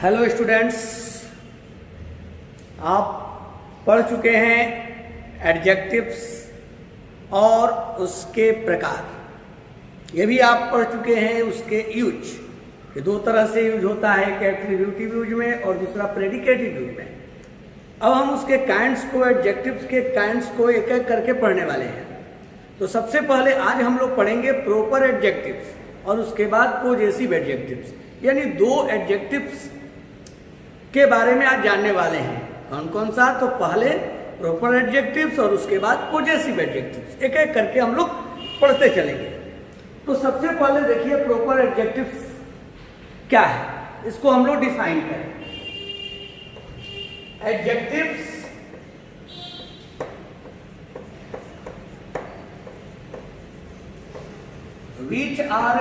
Hello students, आप पढ़ चुके हैं एडजेक्टिव्स और उसके प्रकार। ये भी आप पढ़ चुके हैं उसके यूज कि दो तरह से यूज होता है, एक एट्रीब्यूटिव यूज में और दूसरा प्रेडिकेटिव यूज में। अब हम उसके काइंड्स को, एडजेक्टिव्स के काइंड्स को एक एक करके पढ़ने वाले हैं। तो सबसे पहले आज हम लोग पढ़ेंगे प्रॉपर एडजेक्टिव्स और उसके बाद पॉजेसिव एडजेक्टिव्स, यानी दो एडजेक्टिव्स के बारे में आज जानने वाले हैं। कौन कौन सा? तो पहले प्रॉपर एडजेक्टिव्स और उसके बाद पॉजेसिव एडजेक्टिव्स। एक एक करके हम लोग पढ़ते चलेंगे। तो सबसे पहले देखिए प्रॉपर एडजेक्टिव्स क्या है, इसको हम लोग डिफाइन करें। Adjectives which are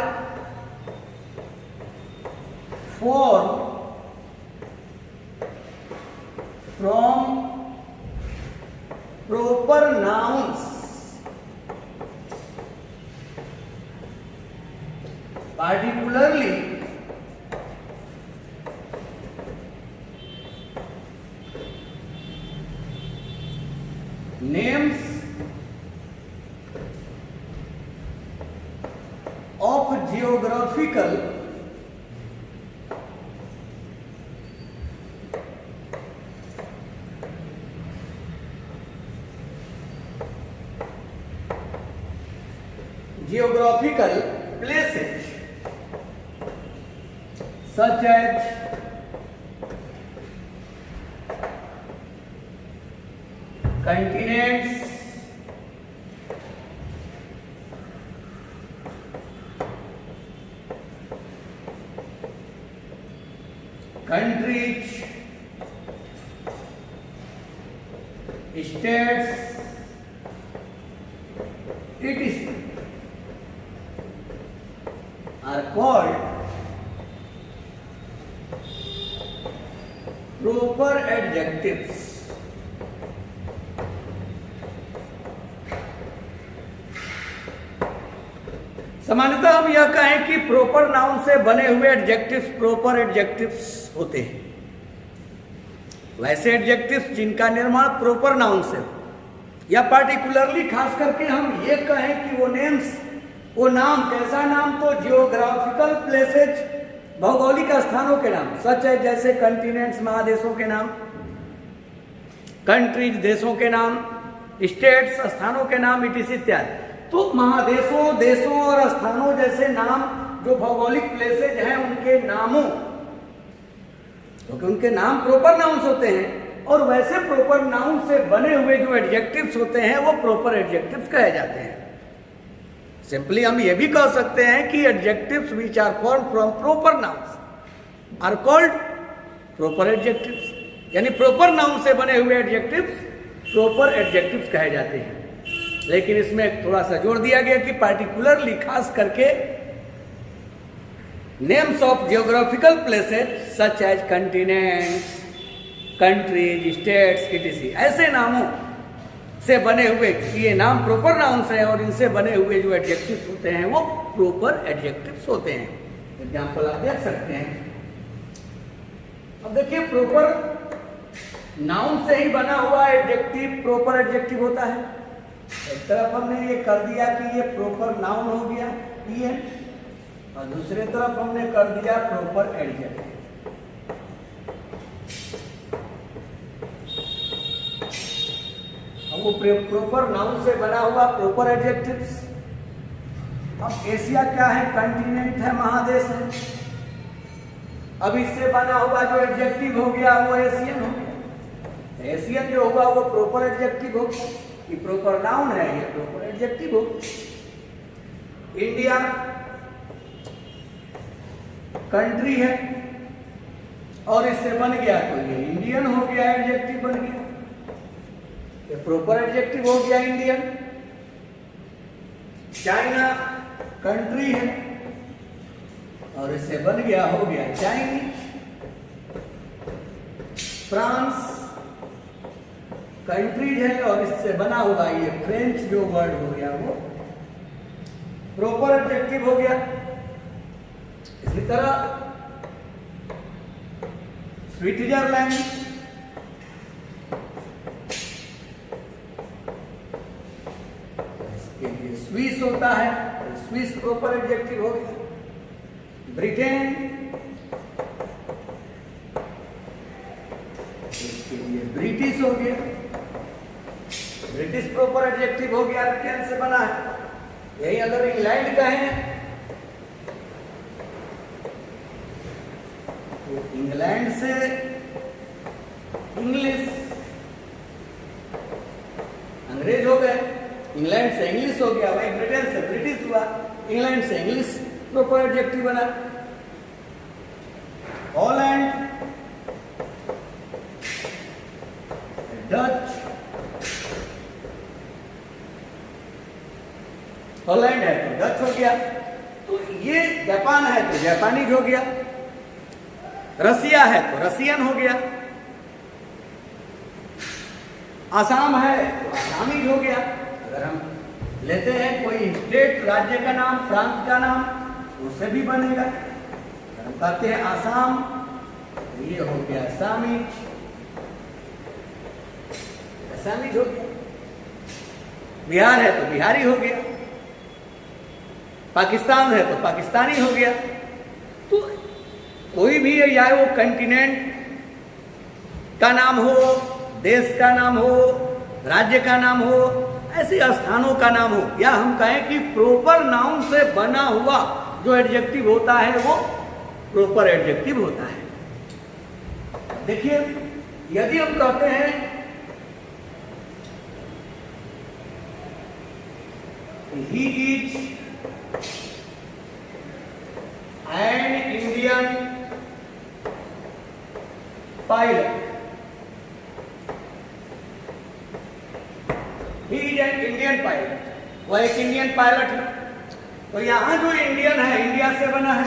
formed from proper nouns, particularly names of geographical places such as continents, countries, states, etc. are called proper adjectives. सामान्यतः हम यह कहें कि प्रॉपर नाउन से बने हुए एडजेक्टिव्स प्रॉपर एडजेक्टिव्स होते हैं। वैसे एडजेक्टिव्स जिनका निर्माण प्रॉपर नाउन से, या पार्टिकुलरली खास करके हम ये कहें कि वो नेम्स, वो नाम, कैसा नाम? तो जियोग्राफिकल प्लेसेज, भौगोलिक स्थानों के नाम, सच है जैसे कंटिनेंट्स, महादेशों के नाम, कंट्रीज, देशों के नाम, स्टेट्स, स्थानों के नाम, इटिस इत्यादि। तो महादेशों, देशों और स्थानों जैसे नाम जो भौगोलिक प्लेसेज हैं उनके नामों, क्योंकि उनके नाम प्रॉपर नाउन्स होते हैं और वैसे प्रॉपर नाउन से बने हुए जो एडजेक्टिव्स होते हैं वो प्रॉपर एडजेक्टिव्स कहे जाते हैं। सिंपली हम ये भी कह सकते हैं कि adjectives which are formed from proper nouns are called proper adjectives, यानी प्रॉपर नाउन से बने हुए एडजेक्टिव्स प्रॉपर एडजेक्टिव्स कहे जाते हैं। लेकिन इसमें थोड़ा सा जोड़ दिया गया कि पार्टिकुलरली खास करके names of geographical places such as continents, countries, states, etc, ऐसे नामों से बने हुए, ये नाम प्रॉपर नाउन्स हैं और इनसे बने हुए जो एडजेक्टिव्स होते हैं वो प्रॉपर एडजेक्टिव्स होते हैं। एग्जाम्पल आप देख सकते हैं। अब देखिए प्रॉपर नाउन से ही बना हुआ एडजेक्टिव प्रॉपर एडजेक्टिव होता है। एक तरफ हमने ये कर दिया कि ये प्रॉपर नाउन हो गया ये, और दूसरे तरफ हमने कर दिया प्रॉपर एडजेक्टिव। अब वो प्रॉपर नाउन से बना हुआ प्रॉपर एडजेक्टिव्स। अब एशिया क्या है? कंटिनेंट है, महादेश है। अब इससे बना हुआ जो एडजेक्टिव हो गया वो एशियन हो गया। एशियन जो होगा वो प्रॉपर एडजेक्टिव हो गया, ये प्रॉपर नाउन है, ये प्रॉपर एडजेक्टिव हो गया। इंडिया कंट्री है और इससे बन गया तो ये इंडियन हो गया, एडजेक्टिव बन गया, ये प्रॉपर एडजेक्टिव हो गया इंडियन। चाइना कंट्री है और इससे बन गया, हो गया चाइनीज। फ्रांस कंट्रीज है और इससे बना हुआ ये फ्रेंच जो वर्ड हो गया वो प्रॉपर एडजेक्टिव हो गया। इसी तरह स्विट्जरलैंड, इसके लिए स्विस होता है, स्विस प्रॉपर एडजेक्टिव हो गया। ब्रिटेन, इसके लिए ब्रिटिश हो गया, ब्रिटिश प्रॉपर एडजेक्टिव हो गया, ब्रिटेन से बना है। यही अगर इंग्लैंड कहें तो इंग्लैंड से इंग्लिश, अंग्रेज हो गए, इंग्लैंड से इंग्लिश हो गया, वही ब्रिटेन से ब्रिटिश हुआ, इंग्लैंड से इंग्लिश प्रॉपर एडजेक्टिव बना। हॉलैंड, डच, हॉलैंड है तो डच हो गया, तो ये जापान है तो जापानीज हो गया, रसिया है तो रसियन हो गया, आसाम है तो आसामीज हो गया। अगर हम लेते हैं कोई स्टेट, राज्य का नाम, प्रांत का नाम, उससे भी बनेगा। अगर हम कहते हैं आसाम, ये हो गया असामीज, असामीज हो गया। बिहार है तो बिहारी हो गया, पाकिस्तान है तो पाकिस्तानी हो गया। तो कोई भी या वो कंटिनेंट का नाम हो, देश का नाम हो, राज्य का नाम हो, ऐसे स्थानों का नाम हो, या हम कहें कि प्रॉपर नाउन से बना हुआ जो एडजेक्टिव होता है वो प्रॉपर एडजेक्टिव होता है। देखिए, यदि हम कहते हैं he is an Indian pilot, he is an Indian pilot, वो एक इंडियन पायलट है। तो यहाँ जो इंडियन है, इंडिया से बना है,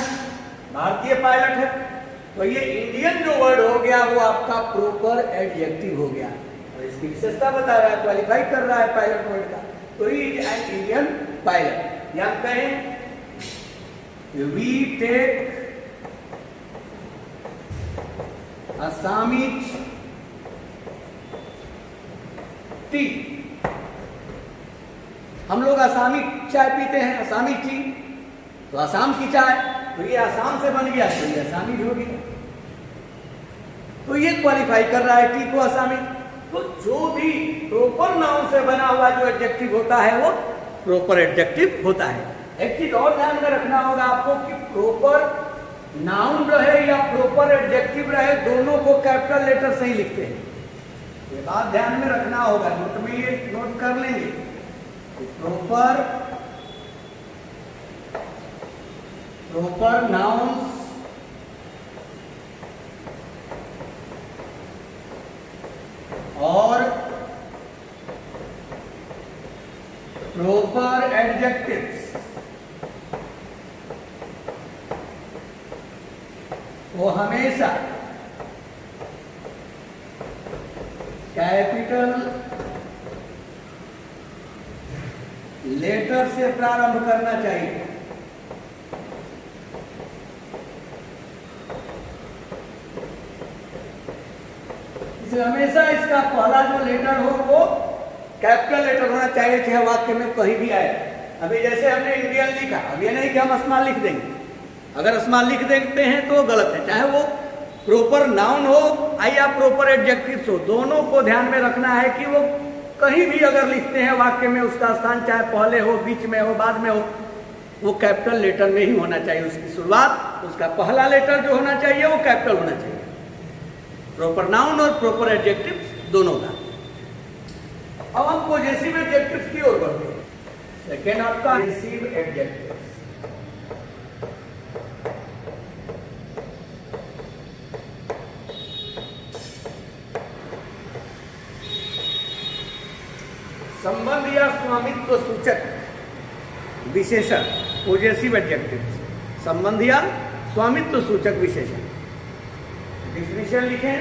भारतीय पायलट है, तो ये इंडियन जो वर्ड हो गया वो आपका प्रॉपर एडजेक्टिव हो गया, और इसकी विशेषता बता रहा है, क्वालिफाई कर रहा है पायलट वर्ड का। तो he is an Indian pilot. या कहें वी टेक Assamese टी, हम लोग आसामी चाय पीते हैं, आसामी टी, तो आसाम की चाय, तो ये आसाम से बन गया तो ये आसामी हो गया, तो ये क्वालिफाई कर रहा है टी को आसामी। तो जो भी प्रॉपर नाउन से बना हुआ जो एडजेक्टिव होता है वो प्रॉपर एडजेक्टिव होता है। एक चीज और ध्यान में रखना होगा आपको कि प्रॉपर नाउन रहे या प्रॉपर एडजेक्टिव रहे, दोनों को कैपिटल लेटर से ही लिखते हैं। ये बात ध्यान में रखना होगा, नोट में ये नोट कर लेंगे। प्रॉपर नाउन्स और प्रॉपर एडजेक्टिव्स वो हमेशा कैपिटल लेटर से प्रारंभ करना चाहिए। इसलिए हमेशा इसका पहला जो लेटर हो वो कैपिटल लेटर होना चाहिए, चाहे वाक्य में कहीं भी आए। अभी जैसे हमने इंडियन लिखा, अब ये नहीं कि हम स्मॉल लिख देंगे, अगर स्मॉल लिख देते हैं तो गलत है। चाहे वो प्रॉपर नाउन हो या प्रॉपर एडजेक्टिव्स हो, दोनों को ध्यान में रखना है कि वो कहीं भी अगर लिखते हैं वाक्य में, उसका स्थान चाहे पहले हो, बीच में हो, बाद में हो, वो कैपिटल लेटर में ही होना चाहिए। उसकी शुरुआत, उसका पहला लेटर जो होना चाहिए वो कैपिटल होना चाहिए, प्रॉपर नाउन और प्रॉपर एडजेक्टिव्स दोनों का। अब हम पॉजेसिव एडजेक्टिव्स की ओर बढ़ते हैं। सेकेंड आपका पॉजेसिव एडजेक्टिव्स। संबंध या स्वामित्व सूचक विशेषण, पॉजेसिव एडजेक्टिव्स, संबंध या स्वामित्व सूचक विशेषण। डिफिनेशन लिखें,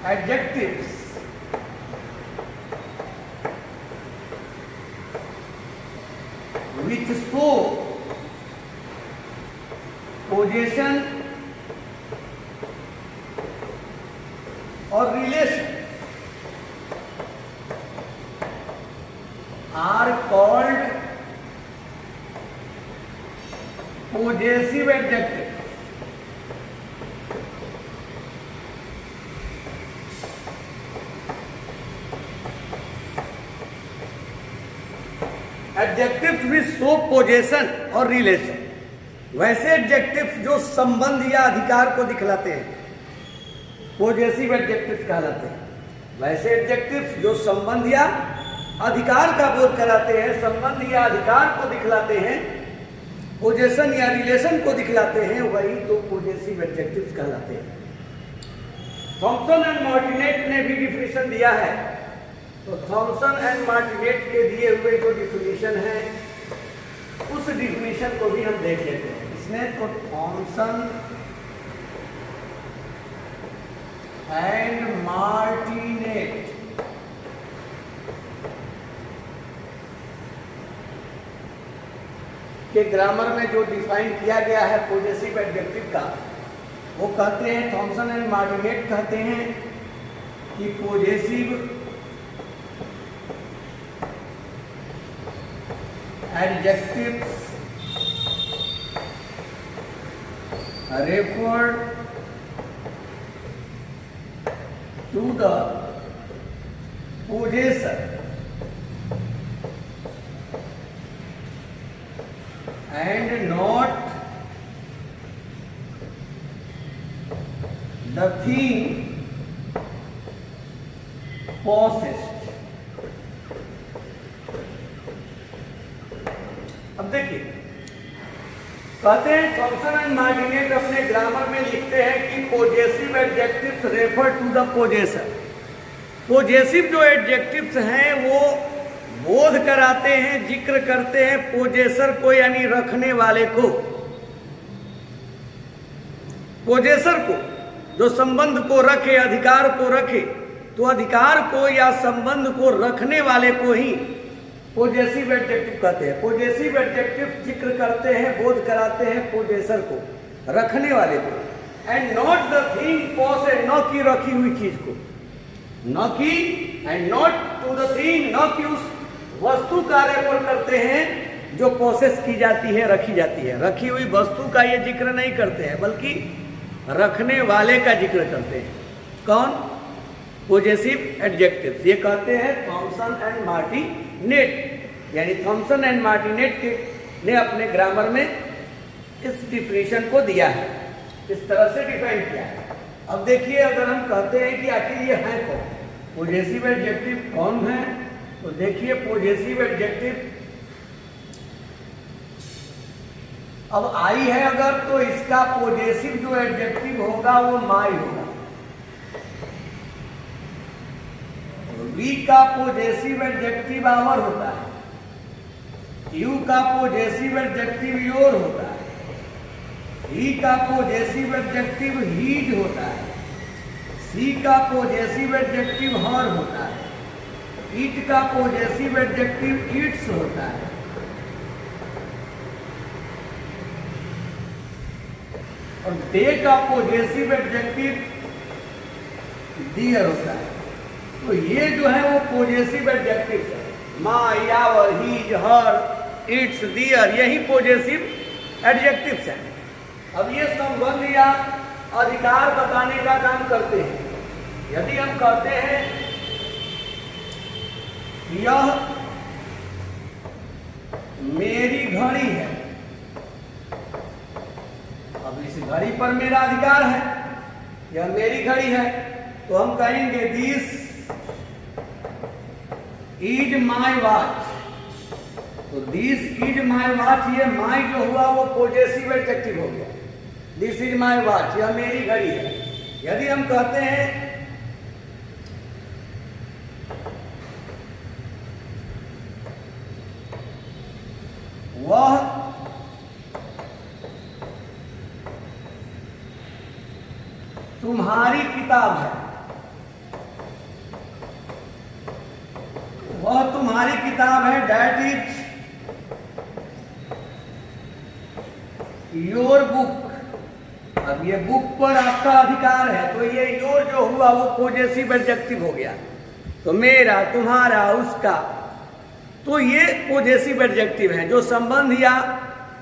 एडजेक्टिव्स which show possession और relation are called possessive adjective. Adjectives which show possession और रिलेशन, वैसे एडजेक्टिव्स जो संबंध या अधिकार को दिखलाते हैं पोजेसिव एडजेक्टिव्स कहलाते हैं। वैसे एडजेक्टिव्स जो संबंध या अधिकार का बोध कराते हैं, संबंध या अधिकार को दिखलाते हैं, पोजेशन या रिलेशन को दिखलाते हैं, वही तो पोजेसिव एडजेक्टिव्स कहलाते हैं। थॉमसन एंड मार्टिनेट ने भी डिफिनेशन दिया है, तो थॉमसन एंड मार्टिनेट के दिए हुए जो डिफिनेशन है उस डिफिनेशन को भी हम देख लेते हैं। इसमें तो थॉमसन एंड मार्टिनेट के ग्रामर में जो डिफाइन किया गया है पोजेसिव एडजेक्टिव का, वो कहते हैं, थॉमसन एंड मार्टिनेट कहते हैं कि possessive adjectives refer to the possessor and not the thing possessed. अब देखिए, कहते हैं थॉमसन एंड मार्टिनेट अपने ग्रामर में लिखते हैं कि possessive adjectives refer to the possessor. Possessive जो एडजेक्टिव्स हैं वो बोध कराते हैं, जिक्र करते हैं पोजेसर को, यानी रखने वाले को, पोजेसर को, जो संबंध को रखे, अधिकार को रखे, तो अधिकार को या संबंध को रखने वाले को ही पोजेसिव एडजेक्टिव कहते हैं। पोजेसिव एडजेक्टिव जिक्र करते हैं, बोध कराते हैं पोजेसर को, रखने वाले को, and not the thing possessed, न की रखी हुई चीज को, न की, and not to the thing, न की उस वस्तु का रेफर करते हैं जो प्रोसेस की जाती है, रखी जाती है। रखी हुई वस्तु का ये जिक्र नहीं करते हैं, बल्कि रखने वाले का जिक्र करते हैं। कौन? Possessive adjectives. ये कहते हैं थॉमसन एंड मार्टिनेट, यानी थॉमसन एंड मार्टिनेट ने अपने ग्रामर में इस डिफिनेशन को दिया है, इस तरह से डिफाइन किया है। अब देखिए, अगर हम कहते हैं कि आखिर ये है कौन, पोजेसिव एडजेक्टिव कौन है, तो देखिए पोजेसिव एडजेक्टिव अब आई है अगर, तो इसका पोजेसिव जो एडजेक्टिव होगा वो माई होगा। वी का पोजेसिव एडजेक्टिव आवर होता है, यू का पोजेसिव एडजेक्टिव योर होता है, ही का पोजेसिव एडजेक्टिव हीज होता है, सी का पोजेसिव एडजेक्टिव हर होता है, इट का पोजेसिव एडजेक्टिव इट्स होता है, और दे का पोजेसिव एडजेक्टिव डियर होता है। तो ये जो है वो पॉजिटिव एडजेक्टिव है, माई, आवर, हीज, हर, इट्स, दियर, यही पॉजिटिव एडजेक्टिव्स हैं। अब ये संबंध या अधिकार बताने का काम करते हैं। यदि हम कहते हैं यह मेरी घड़ी है, अब इस घड़ी पर मेरा अधिकार है, यह मेरी घड़ी है, तो हम कहेंगे दिस इज माई वॉच। तो दिस इज माई वॉच, ये माई जो हुआ वो पॉजिटिव एडजेक्टिव हो गया। दिस इज माई वॉच, यह मेरी घड़ी है। यदि हम कहते हैं वह तुम्हारी किताब है, वह तुम्हारी किताब है, दैट इज योर बुक, अब ये बुक पर आपका अधिकार है, तो ये योर जो हुआ वो पॉजेसिव एडजेक्टिव हो गया। तो मेरा, तुम्हारा, उसका, तो ये पॉजेसिव एडजेक्टिव है जो संबंध या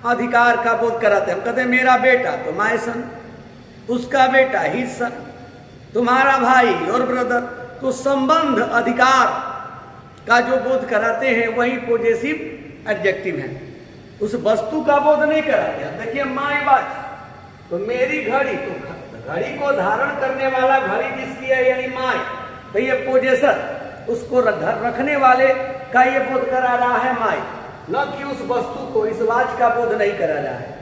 अधिकार का बोध कराते हैं। हम कहते हैं मेरा बेटा, तो माय सन, उसका बेटा हिज सन, तुम्हारा भाई योर ब्रदर, तो संबंध अधिकार का जो बोध कराते हैं वही पॉजेसिव एडजेक्टिव है। उस वस्तु का बोध नहीं कराते। अब देखिए माय वॉच, तो मेरी घड़ी, तो घड़ी को धारण करने वाला घड़ी जिसकी है यानी माय, तो ये पोजेसर, उसको रखने वाले का ये बोध करा रहा है माय, न कि उस वस्तु को, इस वॉच का बोध नहीं करा रहा है।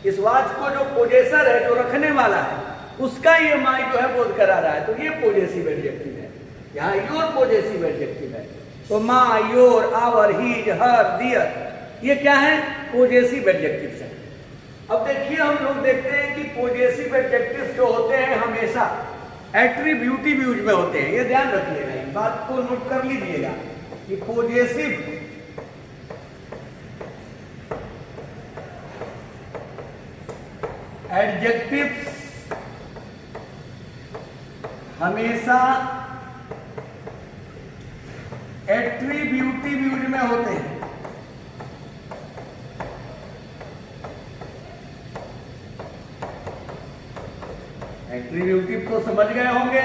इस वॉच को जो पोजेसर है, जो रखने वाला है, उसका ये माय जो है बोध करा रहा है, तो ये पॉजेसिव एडजेक्टिव है। यहाँ योर पॉजेसिव एडजेक्टिव है। तो माय, योर, आवर, हीज, हर, दियर, ये क्या है? पॉजेसिव एडजेक्टिव्स है। अब देखिए हम लोग देखते हैं कि पॉजेसिव एडजेक्टिव्स जो होते हैं हमेशा एट्रीब्यूटिव यूज में होते हैं। ये ध्यान रखिएगा, इस बात को नोट कर लीजिएगा कि पॉजेसिव एडजेक्टिव्स हमेशा एट्रीब्यूटिव यूज में होते हैं। एट्रीब्यूटिव तो समझ गए होंगे,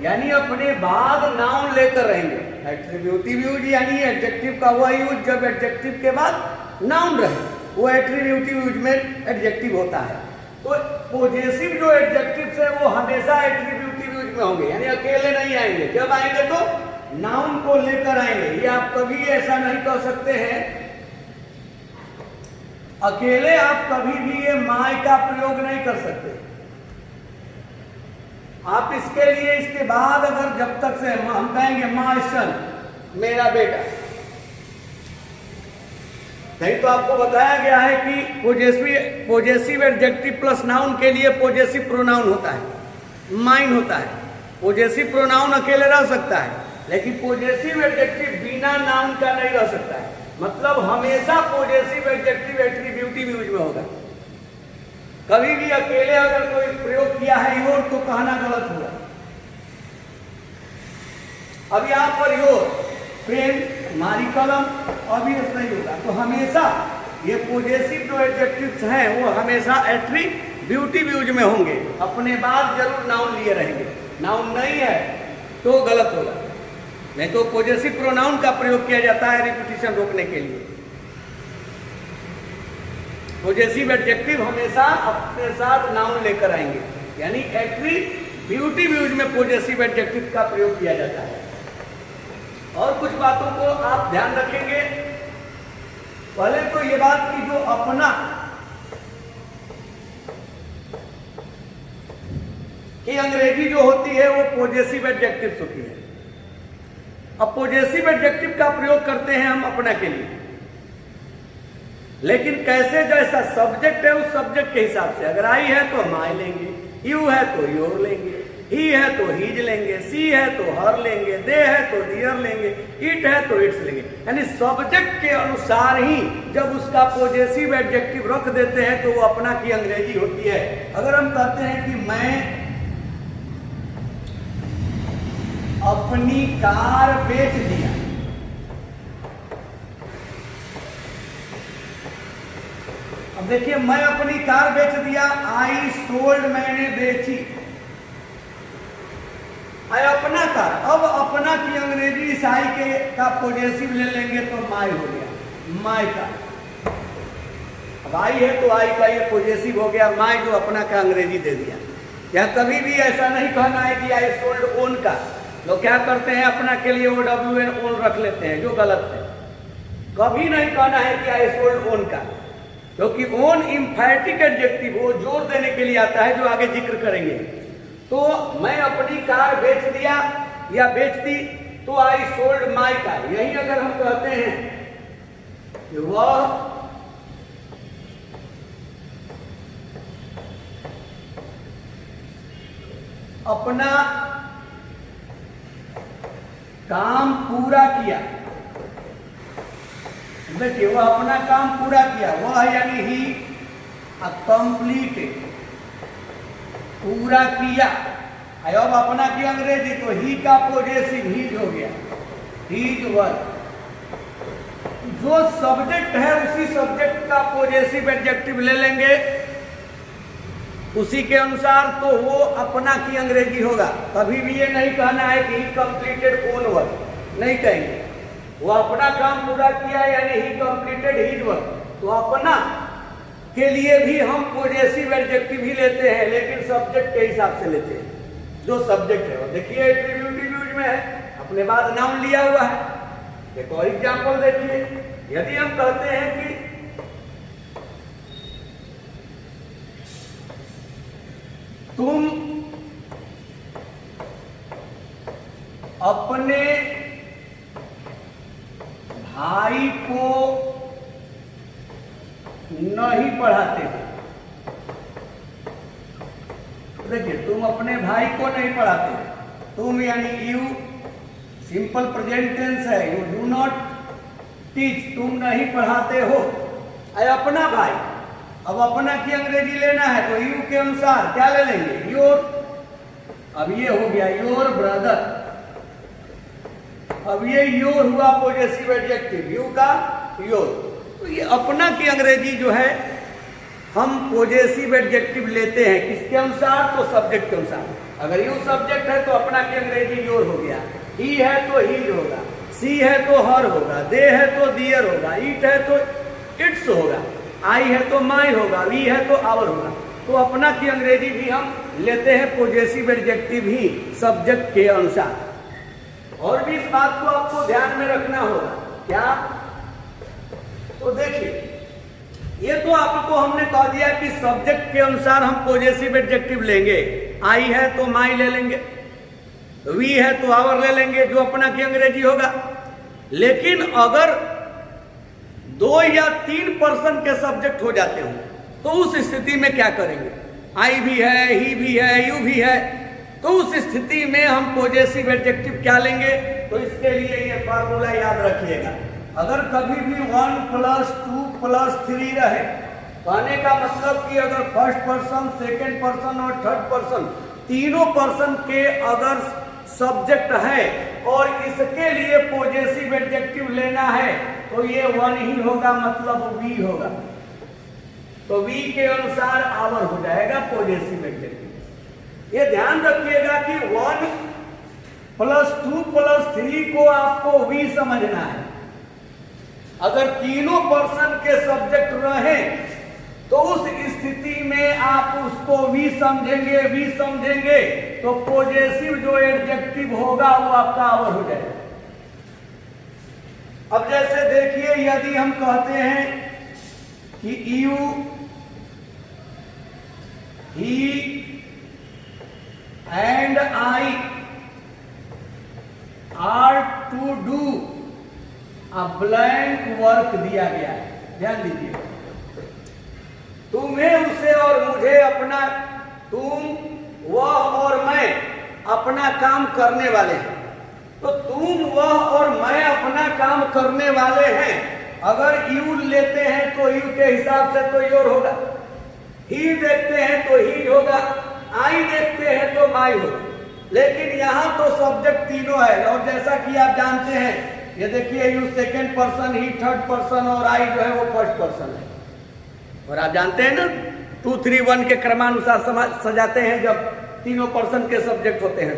यानी अपने बाद नाउन लेकर रहेंगे। एट्रीब्यूटिव यूज यानी एडजेक्टिव का वह यूज जब एडजेक्टिव के बाद नाउन रहे, वो एट्रीब्यूटिव यूज में एडजेक्टिव होता है। तो पॉजेसिव जो एडजेक्टिव्स है वो हमेशा एट्रीब्यूटिव यूज में होंगे, यानी अकेले नहीं आएंगे। जब आएंगे तो नाउन को लेकर आएंगे। ये आप कभी ऐसा नहीं कर सकते हैं, अकेले आप कभी भी ये माय का प्रयोग नहीं कर सकते। आप इसके लिए, इसके बाद अगर जब तक से हम कहेंगे माय सन, मेरा बेटा, नहीं तो आपको बताया गया है कि पॉजेसिव एडजेक्टिव प्लस नाउन के लिए पॉजेसिव प्रोनाउन होता है, माइन होता है। पॉजेसिव प्रोनाउन अकेले रह सकता है, लेकिन पॉजेसिव एडजेक्टिव बिना नाउन का नहीं रह सकता है। मतलब हमेशा पॉजेसिव एडजेक्टिव एट्रीब्यूटिव यूज में होगा। कभी भी अकेले अगर कोई प्रयोग किया है योर, तो कहना गलत होगा। अब यहां पर योर, पेन, हमारी कलम, ऑब्वियस नहीं होगा। तो हमेशा ये पॉजेसिव जो एडजेक्टिव्स हैं वो हमेशा एट्रीब्यूटिव यूज में होंगे, अपने बाद जरूर नाउन लिए रहेंगे। नाउन नहीं है तो गलत होगा, नहीं तो पॉजेसिव प्रोनाउन का प्रयोग किया जाता है रिपीटिशन रोकने के लिए। पॉजेसिव एडजेक्टिव हमेशा अपने साथ नाउन लेकर आएंगे, यानी एट्रीब्यूटिव यूज में पॉजेसिव एडजेक्टिव का प्रयोग किया जाता है। और कुछ बातों को आप ध्यान रखेंगे। पहले तो ये बात कि जो अपना की अंग्रेजी जो होती है वो पॉजेसिव एडजेक्टिव्स होती है। अब पॉजेसिव एडजेक्टिव का प्रयोग करते हैं हम अपना के लिए, लेकिन कैसे? जैसा सब्जेक्ट है उस सब्जेक्ट के हिसाब से। अगर आई है तो माय लेंगे, यू है तो योर लेंगे, ही है तो हीज लेंगे, सी है तो हर लेंगे, दे है तो दियर लेंगे, इट है तो इट्स लेंगे। यानी सब्जेक्ट के अनुसार ही जब उसका पॉजेसिव एडजेक्टिव रख देते हैं तो वो अपना की अंग्रेजी होती है। अगर हम कहते हैं कि मैं अपनी कार बेच दिया, अब देखिए मैं अपनी कार बेच दिया, आई सोल्ड, मैंने बेची, आई अपना कार। अब अपना की अंग्रेजी इस आई के का पॉजेसिव ले लेंगे तो माय हो गया, माय का। अब आई है तो आई का ये पॉजेसिव हो गया, माय जो अपना का अंग्रेजी दे दिया। या कभी भी ऐसा नहीं कहना है कि आई सोल्ड ओन का। लोग क्या करते हैं, अपना के लिए OWN ओन रख लेते हैं, जो गलत है। कभी नहीं कहना है कि आई सोल्ड ओन का, क्योंकि ओन इम्फैटिक एडजेक्टिव वो जोर देने के लिए आता है, जो आगे जिक्र करेंगे। तो मैं अपनी कार बेच दिया या बेच दी तो आई सोल्ड माई कार। यही अगर हम कहते हैं कि वह अपना काम पूरा किया, देखिए वह अपना काम पूरा किया, वह यानी ही कंप्लीटेड। पूरा किया। अब अपना की अंग्रेजी, तो ही का पोजेसिव हीज हो गया, हीज वर्क। जो सब्जेक्ट है उसी सब्जेक्ट का पोजेसिव एडजेक्टिव ले लेंगे उसी के अनुसार, तो वो अपना की अंग्रेजी होगा। कभी भी ये नहीं कहना है कि ही कंप्लीटेड ओन वर्क, नहीं कहेंगे। वो अपना काम पूरा किया यानी ही कंप्लीटेड हीज वर्क। तो अपना के लिए भी हम पोजेसिव एडजेक्टिव ही लेते हैं, लेकिन सब्जेक्ट के हिसाब से लेते हैं। जो सब्जेक्ट है, और देखिए एट्रीब्यूटिव यूज में है, अपने बाद नाउन लिया हुआ है। एक और एग्जाम्पल देखिए, यदि हम कहते हैं कि तुम अपने भाई को नहीं पढ़ाते हो। देखिए, तुम अपने भाई को नहीं पढ़ाते, तुम यानी यू सिंपल प्रेजेंट टेंस है, यू डू नॉट टीच, तुम नहीं पढ़ाते हो। अपना भाई, अब अपना की अंग्रेजी लेना है तो यू के अनुसार क्या ले लेंगे, योर। अब ये हो गया योर ब्रदर, अब ये योर हुआ पोजेसिव एडजेक्टिव, यू का योर। तो ये अपना की अंग्रेजी जो है हम पोजेसिव एडजेक्टिव लेते हैं, किसके अनुसार, तो सब्जेक्ट के अनुसार। अगर यू सब्जेक्ट है तो अपना की अंग्रेजी योर हो गया, ही है तो हीज होगा, सी है तो हर होगा, दे है तो दियर होगा, ईट है तो इट्स होगा, आई है तो माई होगा, वी है तो आवर होगा। तो अपना की अंग्रेजी भी हम लेते हैं पोजेसिव एडजेक्टिव ही सब्जेक्ट के अनुसार। और भी इस बात को आपको ध्यान में रखना होगा, क्या, तो देखिए, ये तो आपको हमने कह दिया कि सब्जेक्ट के अनुसार हम पोजेसिव एडजेक्टिव लेंगे। आई है तो माई ले लेंगे, वी है तो आवर ले लेंगे, जो अपना की अंग्रेजी होगा। लेकिन अगर 2 या 3 पर्सन के सब्जेक्ट हो जाते हो तो उस स्थिति में क्या करेंगे, आई भी है, ही भी है, यू भी है, तो उस स्थिति में हम पोजेसिव एडजेक्टिव क्या लेंगे। तो इसके लिए ये फार्मूला याद रखिएगा, अगर कभी भी 1 + 2 + 3 रहे, कहने का मतलब कि अगर फर्स्ट पर्सन, सेकेंड पर्सन और थर्ड पर्सन तीनों पर्सन के अगर सब्जेक्ट है और इसके लिए पोजेसिव एडजेक्टिव लेना है तो ये 1 ही होगा, मतलब वी होगा। तो वी के अनुसार आवर हो जाएगा पोजेसिव एडजेक्टिव। ये ध्यान रखिएगा कि 1 + 2 + 3 को आपको वी समझना है। अगर तीनों पर्सन के सब्जेक्ट रहे तो उस स्थिति में आप उसको वी समझेंगे, तो पोजेसिव जो एडजेक्टिव होगा वो आपका आवर हो जाएगा। अब जैसे देखिए, यदि हम कहते हैं कि you, he and I are to do a blank work दिया गया है, ध्यान दीजिए, तुम्हें, उसे और मुझे अपना, तुम, वह और मैं अपना काम करने वाले हैं। तो तुम, वह और मैं अपना काम करने वाले हैं। अगर यू लेते हैं तो यू के हिसाब से तो योर होगा, ही देखते हैं तो ही होगा, आई देखते हैं तो माई होगा। लेकिन यहां तो सब्जेक्ट तीनों है, और जैसा कि आप जानते हैं, ये देखिए, you second person, he third person और आई जो है वो फर्स्ट पर्सन है। और आप जानते हैं ना 2, 3, 1 के क्रमानुसार सजाते हैं जब तीनों पर्सन के सब्जेक्ट होते हैं।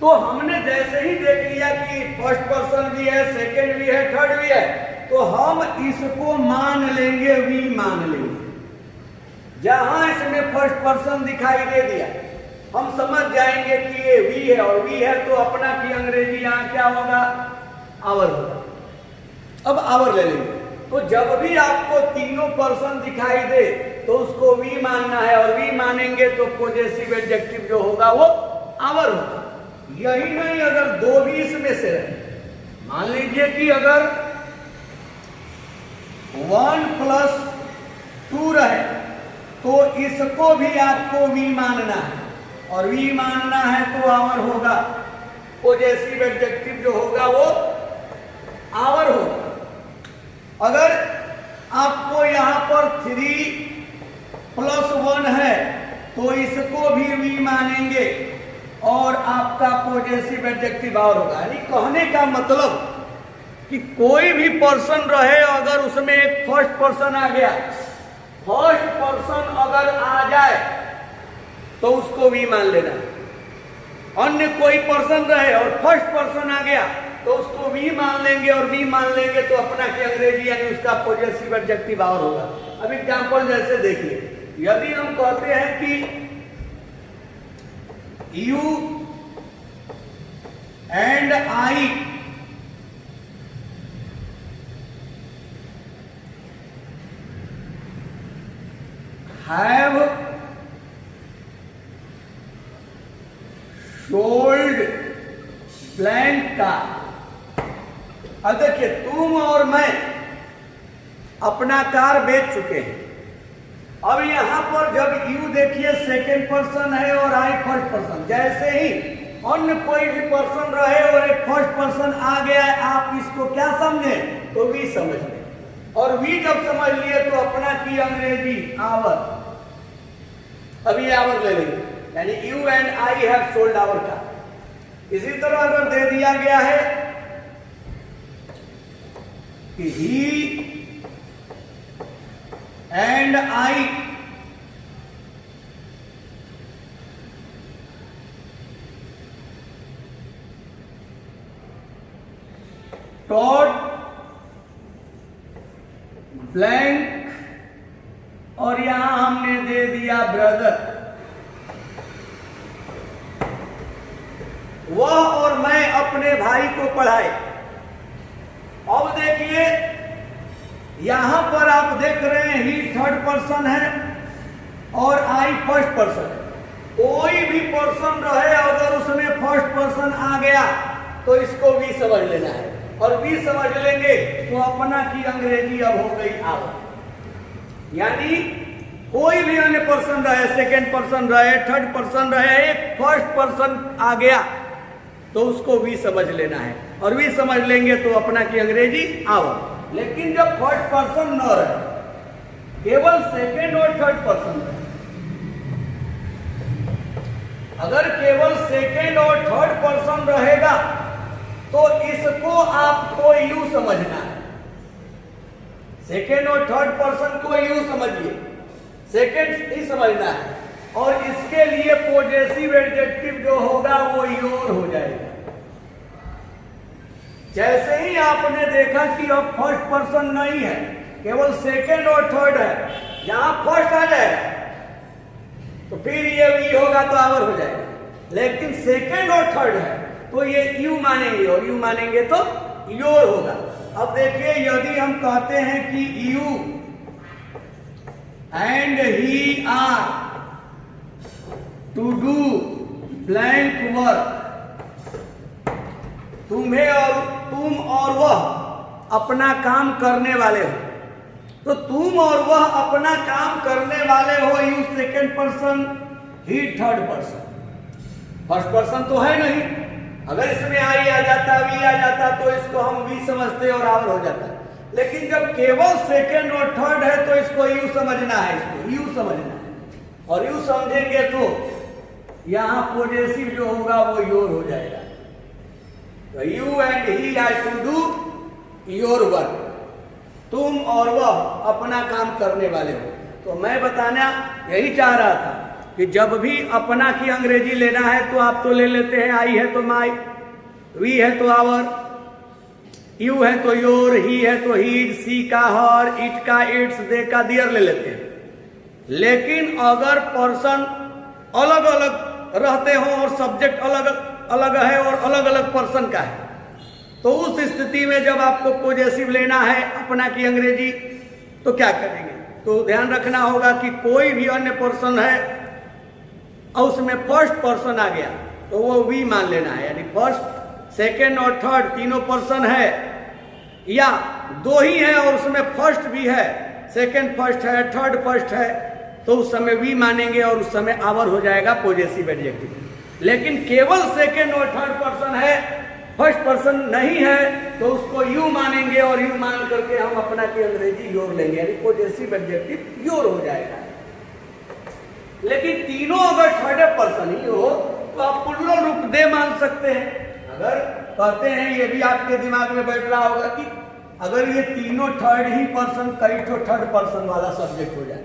तो हमने जैसे ही देख लिया कि फर्स्ट पर्सन भी है, सेकेंड भी है, थर्ड भी है, तो हम इसको मान लेंगे, वी मान लेंगे। जहां इसमें फर्स्ट पर्सन दिखाई दे दिया हम समझ जाएंगे कि ये वी है, और वी है तो अपना की अंग्रेजी यहां क्या होगा, आवर होगा। अब आवर ले लेंगे, तो जब भी आपको तीनों पर्सन दिखाई दे तो उसको वी मानना है, और वी मानेंगे तो पोजेसिव एडजेक्टिव जो होगा वो आवर होगा। यही नहीं, अगर 2 भी इसमें से रहे, मान लीजिए कि अगर 1 + 2 रहे तो इसको भी आपको वी मानना है, और वी मानना है तो आवर होगा। पोजेसिव एडजेक्टिव जो होगा वो आवर होगा। अगर आपको यहां पर 3 + 1 है तो इसको भी वी मानेंगे और आपका पॉजेसिव एडजेक्टिव और होगा। यानी कहने का मतलब कि कोई भी पर्सन रहे, अगर उसमें एक फर्स्ट पर्सन आ गया, फर्स्ट पर्सन अगर आ जाए तो उसको वी मान लेना। अन्य कोई पर्सन रहे और फर्स्ट पर्सन आ गया तो उसको वी मान लेंगे, और वी मान लेंगे तो अपना की अंग्रेजी यानी उसका पॉजेसिव एडजेक्टिव और होगा। अब एग्जांपल जैसे देखिए, यदि हम कहते हैं कि you and I have sold blank car. अब देखिए, तुम और मैं अपना कार बेच चुके हैं। अब यहां पर जब यू देखिए सेकेंड पर्सन है और आई फर्स्ट पर्सन, जैसे ही अन्य कोई भी पर्सन रहे और एक फर्स्ट पर्सन आ गया है, आप इसको क्या समझे? तो वी समझ लें, और वी जब समझ लिए तो अपना की अंग्रेजी आवर। अभी आवर ले लेंगे, यानी you and I have sold our car. इसी तरह अगर दे दिया गया है कि he and I taught blank, और यहां हमने दे दिया ब्रदर। वह और मैं अपने भाई को पढ़ाए। अब देखिए, यहां पर आप देख रहे हैं ही थर्ड पर्सन है और आई फर्स्ट पर्सन है। कोई भी पर्सन रहे, अगर उसमें फर्स्ट पर्सन आ गया तो इसको वी समझ लेना है, और वी समझ लेंगे तो अपना की अंग्रेजी अब हो गई आवर। यानी कोई भी अन्य पर्सन रहे, सेकेंड पर्सन रहे, थर्ड पर्सन रहे, एक फर्स्ट पर्सन आ गया तो उसको वी समझ लेना है, और वी समझ लेंगे तो अपना की अंग्रेजी आवर। लेकिन जब फर्स्ट पर्सन न रहे, केवल सेकेंड और थर्ड पर्सन रहे, अगर केवल सेकेंड और थर्ड पर्सन रहेगा तो इसको आपको यू समझना है। सेकेंड और थर्ड पर्सन को यू समझिए, सेकेंड ही समझना है, और इसके लिए पॉजेसिव एडजेक्टिव जो होगा वो योर हो जाएगा। जैसे ही आपने देखा कि अब फर्स्ट पर्सन नहीं है, केवल सेकेंड और थर्ड है, यहां फर्स्ट आ जाएगा तो फिर ये वी होगा तो आवर हो जाएगा। लेकिन सेकेंड और थर्ड है तो ये यू मानेंगे, और यू मानेंगे तो योर होगा। अब देखिए, यदि हम कहते हैं कि you and he are to do blank work, तुम और वह अपना काम करने वाले हो, तो तुम और वह अपना काम करने वाले हो, you second person, he third person. First person तो है नहीं, अगर इसमें आई आ जाता, वी आ जाता तो इसको हम वी समझते और आवर हो जाता। लेकिन जब केवल सेकेंड और थर्ड है तो इसको यू समझना है, इसको यू समझना है, और यू समझेंगे तो यहां पॉजेसिव जो होगा वो योर हो जाएगा। तो you and he are to do your work, तुम और वह अपना काम करने वाले हो। तो मैं बताना यही चाह रहा था कि जब भी अपना की अंग्रेजी लेना है तो आप तो ले लेते हैं आई है तो माई, वी है तो आवर, यू है तो योर, ही है तो हीज, सी का हर, इट का इट्स, दे का दियर ले लेते हैं। लेकिन अगर पर्सन अलग अलग रहते हो और सब्जेक्ट अलग अलग है और अलग अलग पर्सन का है, तो उस स्थिति में जब आपको पॉजेसिव लेना है अपना की अंग्रेजी तो क्या करेंगे? तो ध्यान रखना होगा कि कोई भी अन्य पर्सन है और उसमें फर्स्ट पर्सन आ गया तो वो वी मान लेना है। यानी फर्स्ट, सेकेंड और थर्ड तीनों पर्सन है, या दो ही है और उसमें फर्स्ट भी है, सेकेंड फर्स्ट है, थर्ड फर्स्ट है, तो उस समय वी मानेंगे और उस समय आवर हो जाएगा पॉजेसिव एडजेक्टिव। लेकिन केवल सेकेंड और थर्ड पर्सन है, फर्स्ट पर्सन नहीं है, तो उसको यू मानेंगे और यू मान करके हम अपना की अंग्रेजी योर लेंगे, यानी पॉजेसिव एडजेक्टिव योर हो जाएगा। लेकिन तीनों अगर थर्ड पर्सन ही हो तो आप प्लूरल रूप दे मान सकते हैं। अगर कहते हैं, ये भी आपके दिमाग में बैठ रहा होगा कि अगर ये तीनों थर्ड ही पर्सन कई तो थर्ड पर्सन वाला सब्जेक्ट हो जाए,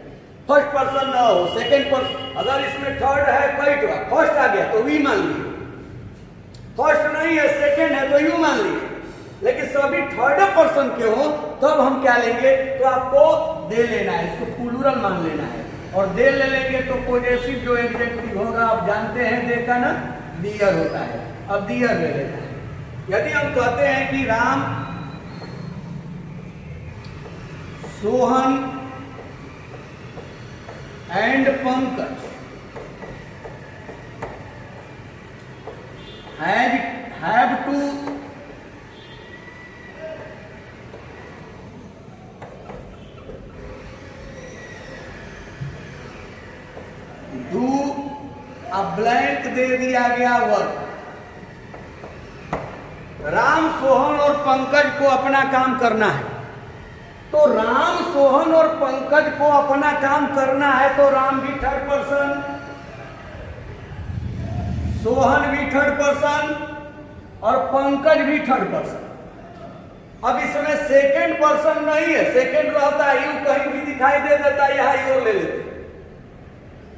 फर्स्ट पर्सन ना हो, सेकंड पर्सन, अगर इसमें थर्ड है कई तो फर्स्ट आ गया तो वी मान लिए, फर्स्ट नहीं है सेकंड है तो यू मान लिए, लेकिन सभी थर्ड पर्सन के हो तब हम क्या लेंगे, तो आपको दे लेना है, इसको प्लूरल मान लेना है। और दे ले लेंगे तो पॉजेसिव जो एडजेक्टिव होगा आप जानते हैं दे का ना डियर होता है, अब डियर ले लेना है। यदि हम कहते हैं कि Ram, Sohan and Pankaj have to do a blank दे दिया गया वर्क। राम, सोहन और पंकज को अपना काम करना है, तो राम, सोहन और पंकज को अपना काम करना है तो राम भी थर्ड पर्सन, सोहन भी थर्ड पर्सन और पंकज भी थर्ड पर्सन। अब इसमें सेकंड पर्सन नहीं है, सेकंड रहता है यू कहीं भी दिखाई दे देता, यहां यू ले लेते।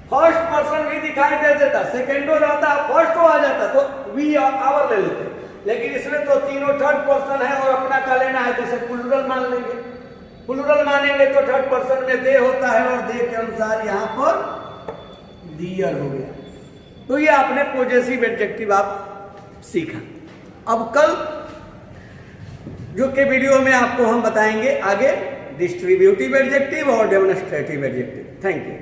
फर्स्ट पर्सन भी दिखाई दे देता, सेकंडो रहता, फर्स्ट आ जाता तो वी आवर ले लेते। लेकिन इसमें तो तीनों थर्ड पर्सन है और अपना का लेना है तो इसे प्लूरल मान लेंगे। प्लूरल मानेंगे तो थर्ड पर्सन में दे होता है और दे के अनुसार यहां पर डियर हो गया। तो ये आपने पॉजेसिव एडजेक्टिव आप सीखा। अब कल जो के वीडियो में आपको हम बताएंगे आगे डिस्ट्रीब्यूटिव एडजेक्टिव और डेमोन्स्ट्रेटिव एडजेक्टिव। Thank you.